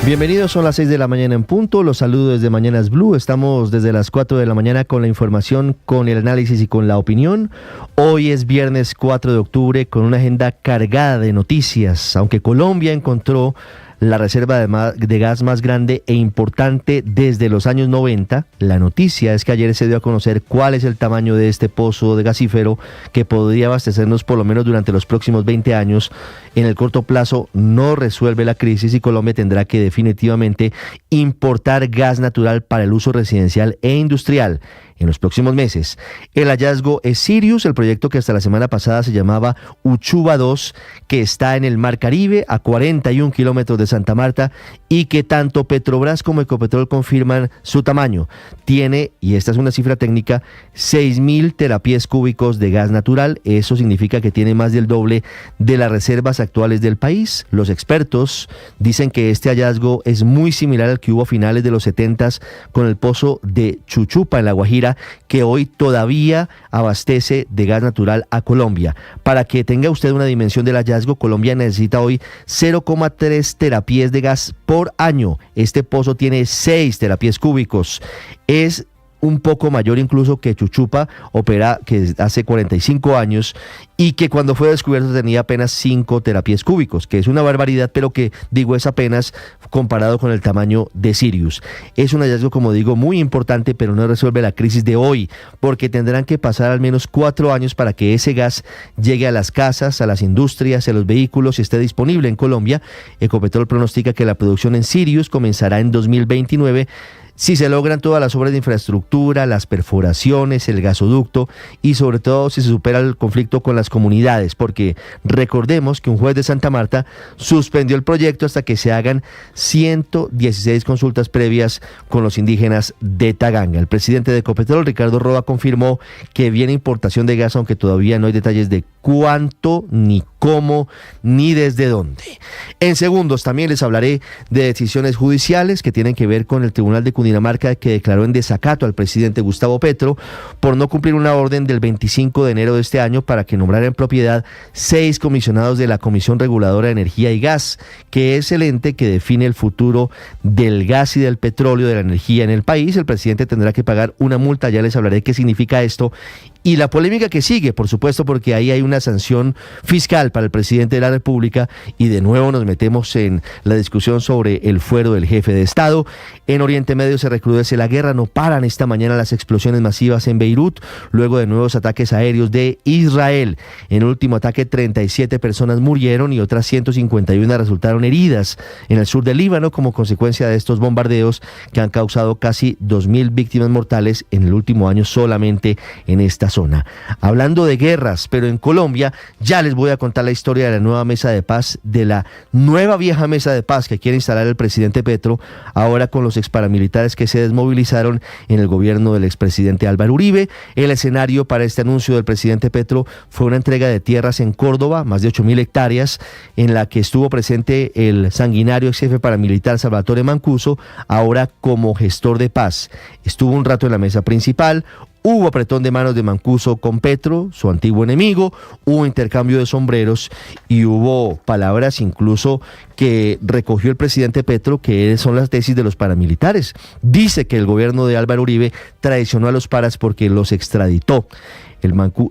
Bienvenidos, son las 6 de la mañana en punto, los saludo desde Mañanas Blue, estamos desde las 4 de la mañana con la información, con el análisis y con la opinión. Hoy es viernes 4 de octubre con una agenda cargada de noticias, aunque Colombia encontró la reserva de gas más grande e importante desde los años 90. La noticia es que ayer se dio a conocer cuál es el tamaño de este pozo de gasífero que podría abastecernos por lo menos durante los próximos 20 años. En el corto plazo no resuelve la crisis y Colombia tendrá que definitivamente importar gas natural para el uso residencial e industrial en los próximos meses. El hallazgo es Sirius, el proyecto que hasta la semana pasada se llamaba Uchuva 2, que está en el Mar Caribe a 41 kilómetros de Santa Marta y que tanto Petrobras como Ecopetrol confirman su tamaño. Tiene, y esta es una cifra técnica, 6.000 terapiés cúbicos de gas natural. Eso significa que tiene más del doble de las reservas actuales del país. Los expertos dicen que este hallazgo es muy similar al que hubo a finales de los 70s con el pozo de Chuchupa en La Guajira, que hoy todavía abastece de gas natural a Colombia. Para que tenga usted una dimensión del hallazgo, Colombia necesita hoy 0,3 terapiés de gas por año. Este pozo tiene 6 terapiés cúbicos. Es un poco mayor incluso que Chuchupa, que hace 45 años, y que cuando fue descubierto tenía apenas 5 terapiés cúbicos, que es una barbaridad, pero que, digo, es apenas comparado con el tamaño de Sirius. Es un hallazgo, como digo, muy importante, pero no resuelve la crisis de hoy, porque tendrán que pasar al menos 4 años para que ese gas llegue a las casas, a las industrias, a los vehículos y esté disponible en Colombia. Ecopetrol pronostica que la producción en Sirius comenzará en 2029, si se logran todas las obras de infraestructura, las perforaciones, el gasoducto y sobre todo si se supera el conflicto con las comunidades, porque recordemos que un juez de Santa Marta suspendió el proyecto hasta que se hagan 116 consultas previas con los indígenas de Taganga. El presidente de Ecopetrol, Ricardo Roa, confirmó que viene importación de gas, aunque todavía no hay detalles de cuánto, ni cómo, ni desde dónde. En segundos también les hablaré de decisiones judiciales que tienen que ver con el Tribunal de Cundinamarca, que declaró en desacato al presidente Gustavo Petro por no cumplir una orden del 25 de enero de este año para que nombrara en propiedad 6 comisionados de la Comisión Reguladora de Energía y Gas, que es el ente que define el futuro del gas y del petróleo, de la energía en el país. El presidente tendrá que pagar una multa, ya les hablaré qué significa esto, y la polémica que sigue, por supuesto, porque ahí hay una sanción fiscal para el presidente de la República y de nuevo nos metemos en la discusión sobre el fuero del jefe de Estado. En Oriente Medio se recrudece la guerra, no paran esta mañana las explosiones masivas en Beirut, luego de nuevos ataques aéreos de Israel. En el último ataque 37 personas murieron y otras 151 resultaron heridas en el sur del Líbano como consecuencia de estos bombardeos que han causado casi 2.000 víctimas mortales en el último año solamente en esta zona. Hablando de guerras, pero en Colombia, ya les voy a contar la historia de la nueva mesa de paz, de la nueva vieja mesa de paz que quiere instalar el presidente Petro, ahora con los exparamilitares que se desmovilizaron en el gobierno del expresidente Álvaro Uribe. El escenario para este anuncio del presidente Petro fue una entrega de tierras en Córdoba, más de 8.000 hectáreas, en la que estuvo presente el sanguinario ex jefe paramilitar Salvatore Mancuso, ahora como gestor de paz. Estuvo un rato en la mesa principal. Hubo apretón de manos de Mancuso con Petro, su antiguo enemigo, hubo intercambio de sombreros y hubo palabras incluso que recogió el presidente Petro, que son las tesis de los paramilitares. Dice que el gobierno de Álvaro Uribe traicionó a los paras porque los extraditó.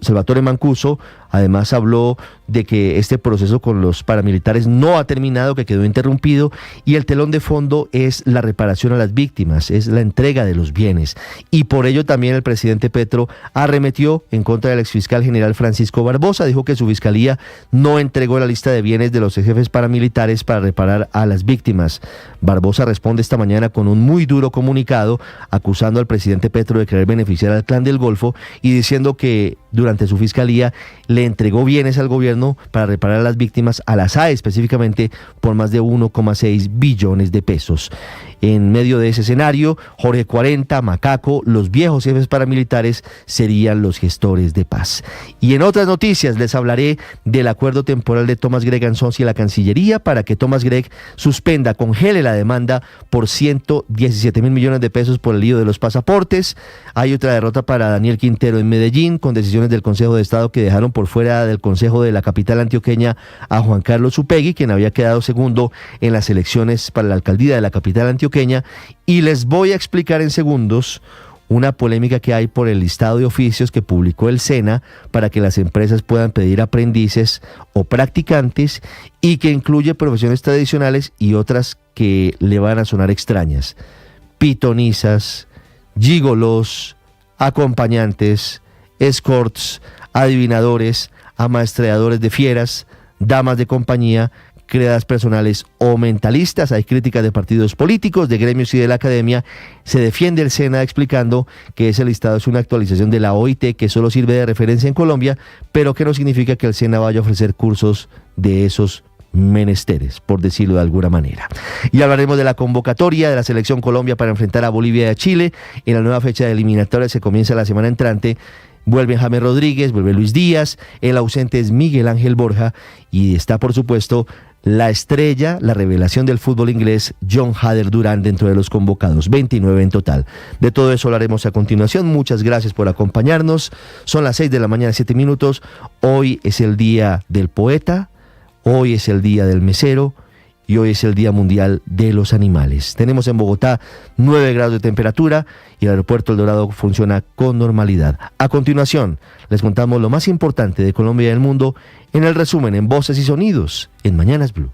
Salvatore Mancuso además habló de que este proceso con los paramilitares no ha terminado, que quedó interrumpido, y el telón de fondo es la reparación a las víctimas, es la entrega de los bienes. Y por ello también el presidente Petro arremetió en contra del exfiscal general Francisco Barbosa, dijo que su fiscalía no entregó la lista de bienes de los jefes paramilitares para reparar a las víctimas. Barbosa responde esta mañana con un muy duro comunicado acusando al presidente Petro de querer beneficiar al Clan del Golfo y diciendo que durante su fiscalía le entregó bienes al gobierno para reparar a las víctimas, a la SAE específicamente, por más de 1,6 billones de pesos. En medio de ese escenario, Jorge 40, Macaco, los viejos jefes paramilitares serían los gestores de paz. Y en otras noticias les hablaré del acuerdo temporal de Thomas Gregg & Sons y la Cancillería para que Thomas Gregg congele la demanda por 117.000 millones de pesos por el lío de los pasaportes. Hay otra derrota para Daniel Quintero en Medellín, con decisiones del Consejo de Estado que dejaron por fuera del Consejo de la capital antioqueña a Juan Carlos Upegui, quien había quedado segundo en las elecciones para la alcaldía de la capital antioqueña, y les voy a explicar en segundos una polémica que hay por el listado de oficios que publicó el SENA para que las empresas puedan pedir aprendices o practicantes y que incluye profesiones tradicionales y otras que le van a sonar extrañas: pitonisas, gigolos, acompañantes, escorts, adivinadores, amaestreadores de fieras, damas de compañía, criadas personales o mentalistas. Hay críticas de partidos políticos, de gremios y de la academia. Se defiende el SENA explicando que ese listado es una actualización de la OIT que solo sirve de referencia en Colombia, pero que no significa que el SENA vaya a ofrecer cursos de esos menesteres, por decirlo de alguna manera. Y hablaremos de la convocatoria de la Selección Colombia para enfrentar a Bolivia y a Chile. En la nueva fecha de eliminatorias que comienza la semana entrante, vuelve James Rodríguez, vuelve Luis Díaz, el ausente es Miguel Ángel Borja y está, por supuesto, la estrella, la revelación del fútbol inglés, John Hader Durán, dentro de los convocados, 29 en total. De todo eso hablaremos a continuación. Muchas gracias por acompañarnos. Son las 6 de la mañana, 7 minutos. Hoy es el día del poeta, hoy es el día del mesero y hoy es el Día Mundial de los Animales. Tenemos en Bogotá 9 grados de temperatura y el aeropuerto El Dorado funciona con normalidad. A continuación, les contamos lo más importante de Colombia y del mundo en el resumen en Voces y Sonidos en Mañanas Blue.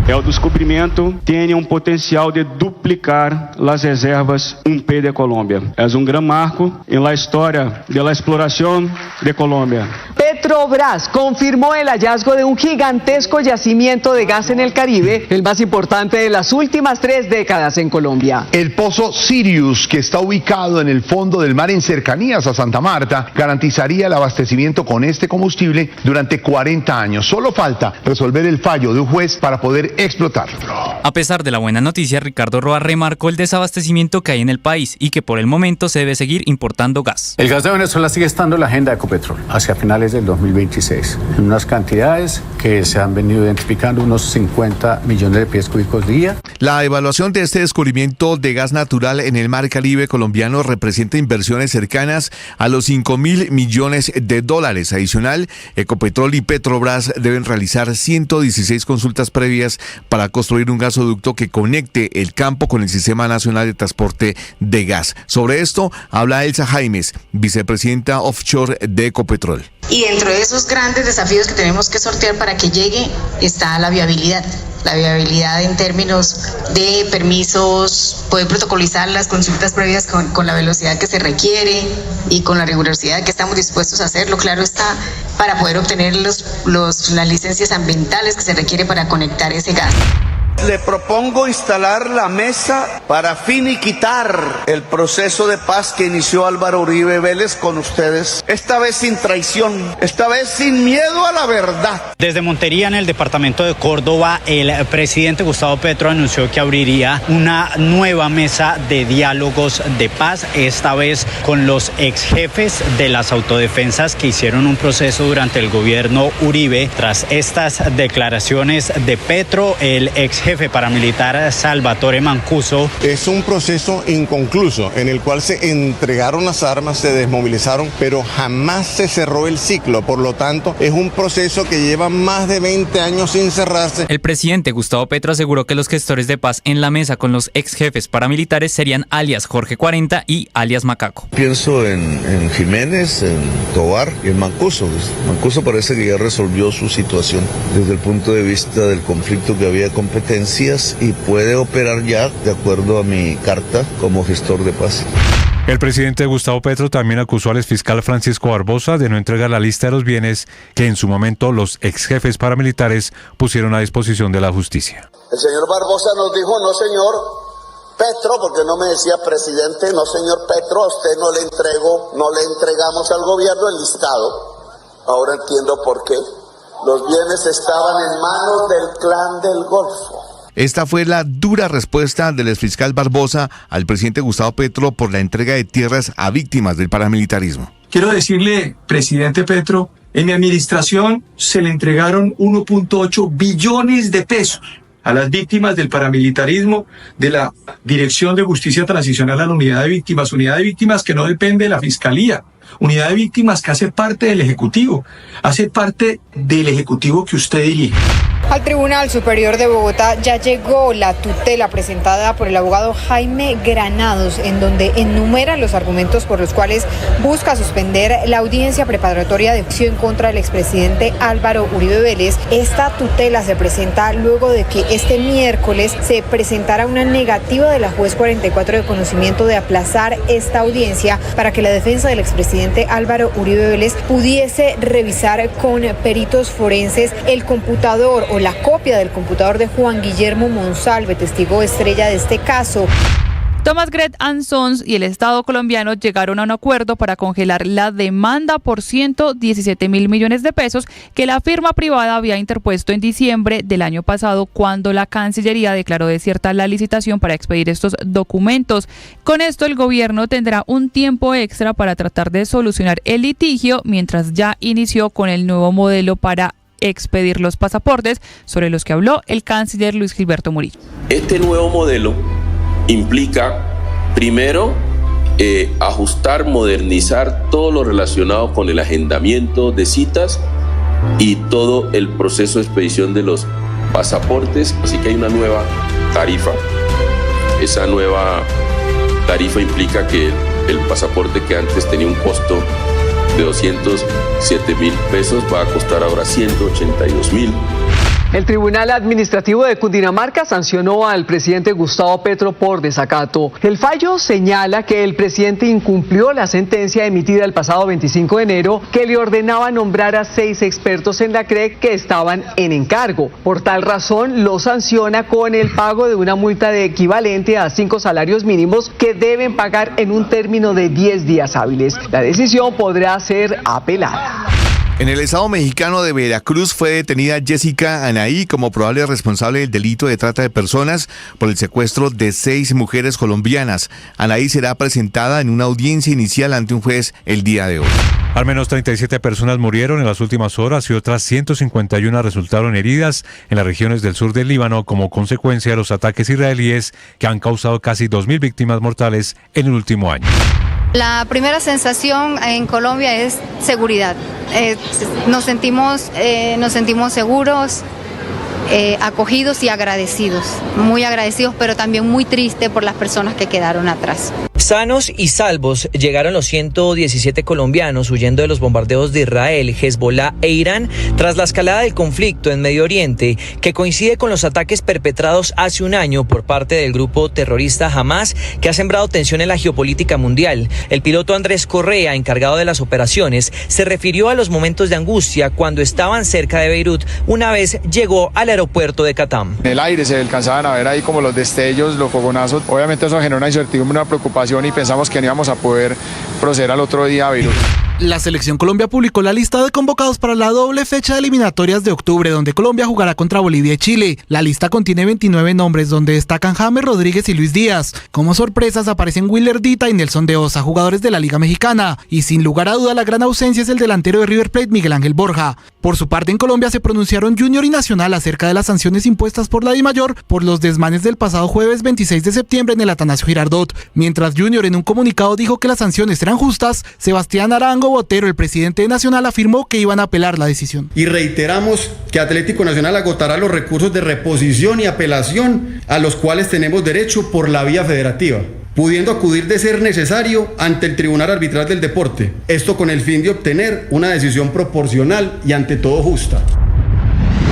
El descubrimiento tiene potencial de duplicar las reservas 1P de Colombia. Es un gran marco en la historia de la exploración de Colombia. Petrobras confirmó el hallazgo de un gigantesco yacimiento de gas en el Caribe, el más importante de las últimas 3 décadas en Colombia. El pozo Sirius, que está ubicado en el fondo del mar en cercanías a Santa Marta, garantizaría el abastecimiento con este combustible durante 40 años. Solo falta resolver el fallo de un juez para poder explotarlo. A pesar de la buena noticia, Ricardo Roa remarcó el desabastecimiento que hay en el país y que por el momento se debe seguir importando gas. El gas de Venezuela sigue estando en la agenda de Ecopetrol hacia finales del 2026, en unas cantidades que se han venido identificando, unos 50 millones de pies cúbicos día. La evaluación de este descubrimiento de gas natural en el mar Caribe colombiano representa inversiones cercanas a los 5.000 millones de dólares. Adicional, Ecopetrol y Petrobras deben realizar 116 consultas previas para construir un gasoducto que conecte el campo con el Sistema Nacional de Transporte de Gas. Sobre esto habla Elsa Jaimes, vicepresidenta offshore de Ecopetrol. Y dentro de esos grandes desafíos que tenemos que sortear para que llegue está la viabilidad. La viabilidad en términos de permisos, poder protocolizar las consultas previas con la velocidad que se requiere y con la rigurosidad que estamos dispuestos a hacerlo, claro está, para poder obtener las licencias ambientales que se requiere para conectar ese gas. Le propongo instalar la mesa para finiquitar el proceso de paz que inició Álvaro Uribe Vélez con ustedes, esta vez sin traición, esta vez sin miedo a la verdad. Desde Montería, en el departamento de Córdoba, el presidente Gustavo Petro anunció que abriría una nueva mesa de diálogos de paz, esta vez con los ex jefes de las autodefensas que hicieron un proceso durante el gobierno Uribe. Tras estas declaraciones de Petro, el ex jefe paramilitar Salvatore Mancuso: es un proceso inconcluso en el cual se entregaron las armas, se desmovilizaron, pero jamás se cerró el ciclo. Por lo tanto, es un proceso que lleva más de 20 años sin cerrarse. El presidente Gustavo Petro aseguró que los gestores de paz en la mesa con los ex jefes paramilitares serían alias Jorge 40 y alias Macaco. Pienso en Jiménez, en Tobar y en Mancuso. Mancuso parece que ya resolvió su situación desde el punto de vista del conflicto que había competencias y puede operar ya de acuerdo a mi carta como gestor de paz. El presidente Gustavo Petro también acusó al exfiscal Francisco Barbosa de no entregar la lista de los bienes que en su momento los ex jefes paramilitares pusieron a disposición de la justicia. El señor Barbosa nos dijo: no, señor Petro, porque no me decía presidente, no, señor Petro, a usted no le entregamos al gobierno el listado. Ahora entiendo por qué. Los bienes estaban en manos del clan del Golfo. Esta fue la dura respuesta del exfiscal Barbosa al presidente Gustavo Petro por la entrega de tierras a víctimas del paramilitarismo. Quiero decirle, presidente Petro, en mi administración se le entregaron 1.8 billones de pesos a las víctimas del paramilitarismo de la Dirección de Justicia Transicional a la Unidad de Víctimas que no depende de la Fiscalía. unidad de víctimas que hace parte del Ejecutivo que usted dirige. Al Tribunal Superior de Bogotá ya llegó la tutela presentada por el abogado Jaime Granados, en donde enumera los argumentos por los cuales busca suspender la audiencia preparatoria de juicio en contra del expresidente Álvaro Uribe Vélez. Esta tutela se presenta luego de que este miércoles se presentara una negativa de la juez 44 de conocimiento de aplazar esta audiencia para que la defensa del expresidente Álvaro Uribe Vélez pudiese revisar con peritos forenses el computador o la copia del computador de Juan Guillermo Monsalve, testigo estrella de este caso. Thomas Gret Sons y el Estado colombiano llegaron a un acuerdo para congelar la demanda por 117 mil millones de pesos que la firma privada había interpuesto en diciembre del año pasado, cuando la Cancillería declaró desierta la licitación para expedir estos documentos. Con esto, el gobierno tendrá un tiempo extra para tratar de solucionar el litigio, mientras ya inició con el nuevo modelo para expedir los pasaportes, sobre los que habló el canciller Luis Gilberto Murillo. Este nuevo modelo implica, primero, ajustar, modernizar todo lo relacionado con el agendamiento de citas y todo el proceso de expedición de los pasaportes, así que hay una nueva tarifa. Esa nueva tarifa implica que el pasaporte, que antes tenía un costo de 207 mil pesos, va a costar ahora 182 mil. El Tribunal Administrativo de Cundinamarca sancionó al presidente Gustavo Petro por desacato. El fallo señala que el presidente incumplió la sentencia emitida el pasado 25 de enero que le ordenaba nombrar a 6 expertos en la CREC que estaban en encargo. Por tal razón, lo sanciona con el pago de una multa de equivalente a 5 salarios mínimos que deben pagar en un término de 10 días hábiles. La decisión podrá ser apelada. En el estado mexicano de Veracruz fue detenida Jessica Anaí como probable responsable del delito de trata de personas por el secuestro de 6 mujeres colombianas. Anaí será presentada en una audiencia inicial ante un juez el día de hoy. Al menos 37 personas murieron en las últimas horas y otras 151 resultaron heridas en las regiones del sur del Líbano como consecuencia de los ataques israelíes que han causado casi 2.000 víctimas mortales en el último año. La primera sensación en Colombia es seguridad. Nos sentimos seguros, acogidos y agradecidos. Muy agradecidos, pero también muy tristes por las personas que quedaron atrás. Sanos y salvos llegaron los 117 colombianos huyendo de los bombardeos de Israel, Hezbollah e Irán tras la escalada del conflicto en Medio Oriente, que coincide con los ataques perpetrados hace un año por parte del grupo terrorista Hamas, que ha sembrado tensión en la geopolítica mundial. El piloto Andrés Correa, encargado de las operaciones, se refirió a los momentos de angustia cuando estaban cerca de Beirut una vez llegó al aeropuerto de Catam. En el aire se alcanzaban a ver ahí como los destellos, los fogonazos. Obviamente eso generó una incertidumbre, una preocupación, y pensamos que no íbamos a poder proceder al otro día a Beirut. La Selección Colombia publicó la lista de convocados para la doble fecha de eliminatorias de octubre, donde Colombia jugará contra Bolivia y Chile. La lista contiene 29 nombres, donde destacan James Rodríguez y Luis Díaz. Como sorpresas aparecen Willer Dita y Nelson de Osa, jugadores de la Liga Mexicana. Y sin lugar a duda, la gran ausencia es el delantero de River Plate, Miguel Ángel Borja. Por su parte, en Colombia se pronunciaron Junior y Nacional acerca de las sanciones impuestas por la DIMAYOR por los desmanes del pasado jueves 26 de septiembre en el Atanasio Girardot. Mientras Junior en un comunicado dijo que las sanciones eran justas, Sebastián Arango Botero, el presidente de Nacional, afirmó que iban a apelar la decisión. Y reiteramos que Atlético Nacional agotará los recursos de reposición y apelación a los cuales tenemos derecho por la vía federativa, pudiendo acudir de ser necesario ante el Tribunal Arbitral del Deporte. Esto con el fin de obtener una decisión proporcional y ante todo justa.